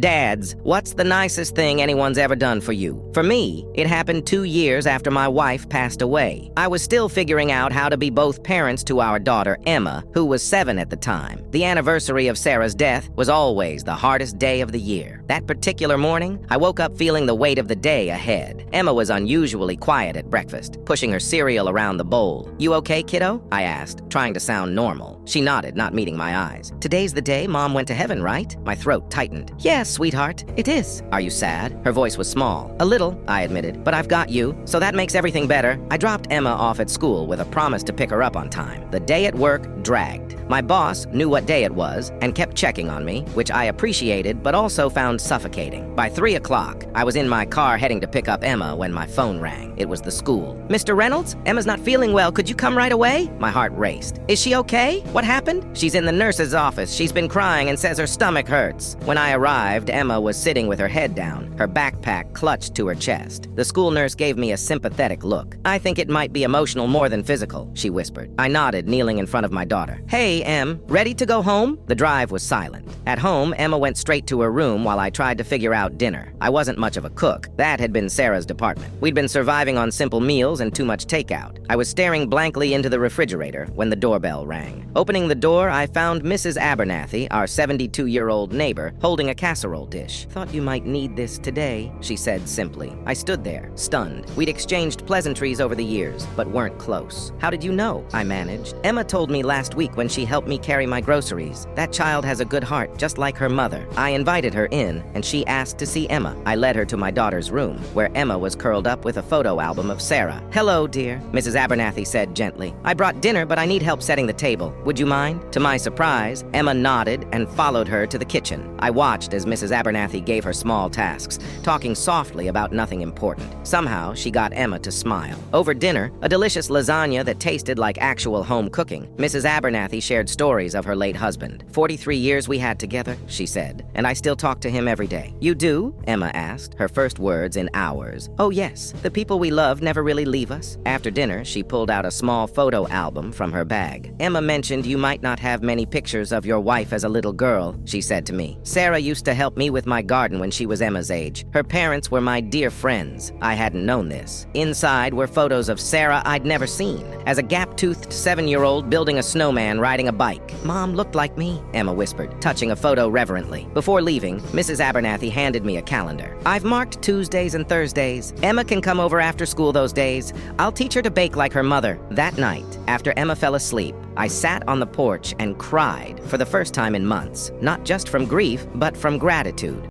Dads, what's the nicest thing anyone's ever done for you? For me, it happened 2 years after my wife passed away. I was still figuring out how to be both parents to our daughter, Emma, who was 7 at the time. The anniversary of Sarah's death was always the hardest day of the year. That particular morning, I woke up feeling the weight of the day ahead. Emma was unusually quiet at breakfast, pushing her cereal around the bowl. "You okay, kiddo?" I asked, trying to sound normal. She nodded, not meeting my eyes. "Today's the day Mom went to heaven, right?" My throat tightened. "Yes, sweetheart, it is." "Are you sad?" Her voice was small. "A little," I admitted, "but I've got you, so that makes everything better." I dropped Emma off at school with a promise to pick her up on time. The day at work dragged. My boss knew what day it was and kept checking on me, which I appreciated but also found suffocating. By 3 o'clock, I was in my car heading to pick up Emma when my phone rang. It was the school. "Mr. Reynolds, Emma's not feeling well. Could you come right away?" My heart raced. "Is she okay? What happened?" "She's in the nurse's office. She's been crying and says her stomach hurts." When I arrived, Emma was sitting with her head down, her backpack clutched to her chest. The school nurse gave me a sympathetic look. "I think it might be emotional more than physical," she whispered. I nodded, kneeling in front of my daughter. "Hey, Em, ready to go home?" The drive was silent. At home, Emma went straight to her room while I tried to figure out dinner. I wasn't much of a cook. That had been Sarah's department. We'd been surviving on simple meals and too much takeout. I was staring blankly into the refrigerator when the doorbell rang. Opening the door, I found Mrs. Abernathy, our 72-year-old neighbor, holding a casserole dish. "Thought you might need this today," she said simply. I stood there, stunned. We'd exchanged pleasantries over the years, but weren't close. "How did you know?" I managed. "Emma told me last week when she helped me carry my groceries. That child has a good heart, just like her mother." I invited her in, and she asked to see Emma. I led her to my daughter's room, where Emma was curled up with a photo album of Sarah. "Hello, dear," Mrs. Abernathy said gently. "I brought dinner, but I need help setting the table. Would you mind?" To my surprise, Emma nodded and followed her to the kitchen. I watched as Mrs. Abernathy gave her small tasks, talking softly about nothing important. Somehow, she got Emma to smile. Over dinner, a delicious lasagna that tasted like actual home cooking, Mrs. Abernathy shared stories of her late husband. 43 years we had together, she said, and I still talk to him every day. "You do?" Emma asked, her first words in hours. "Oh yes, the people we love never really leave us." After dinner, she pulled out a small photo album from her bag. "Emma mentioned you might not have many pictures of your wife as a little girl," she said to me. "Sarah used to help me with my garden when she was Emma's age. Her parents were my dear friends." I hadn't known this. Inside were photos of Sarah I'd never seen. As a gap-toothed 7-year-old building a snowman riding a bike. "Mom looked like me," Emma whispered, touching a photo reverently. Before leaving, Mrs. Abernathy handed me a calendar. "I've marked Tuesdays and Thursdays. Emma can come over after school those days. I'll teach her to bake like her mother." That night, after Emma fell asleep, I sat on the porch and cried for the first time in months, not just from grief, but from gratitude.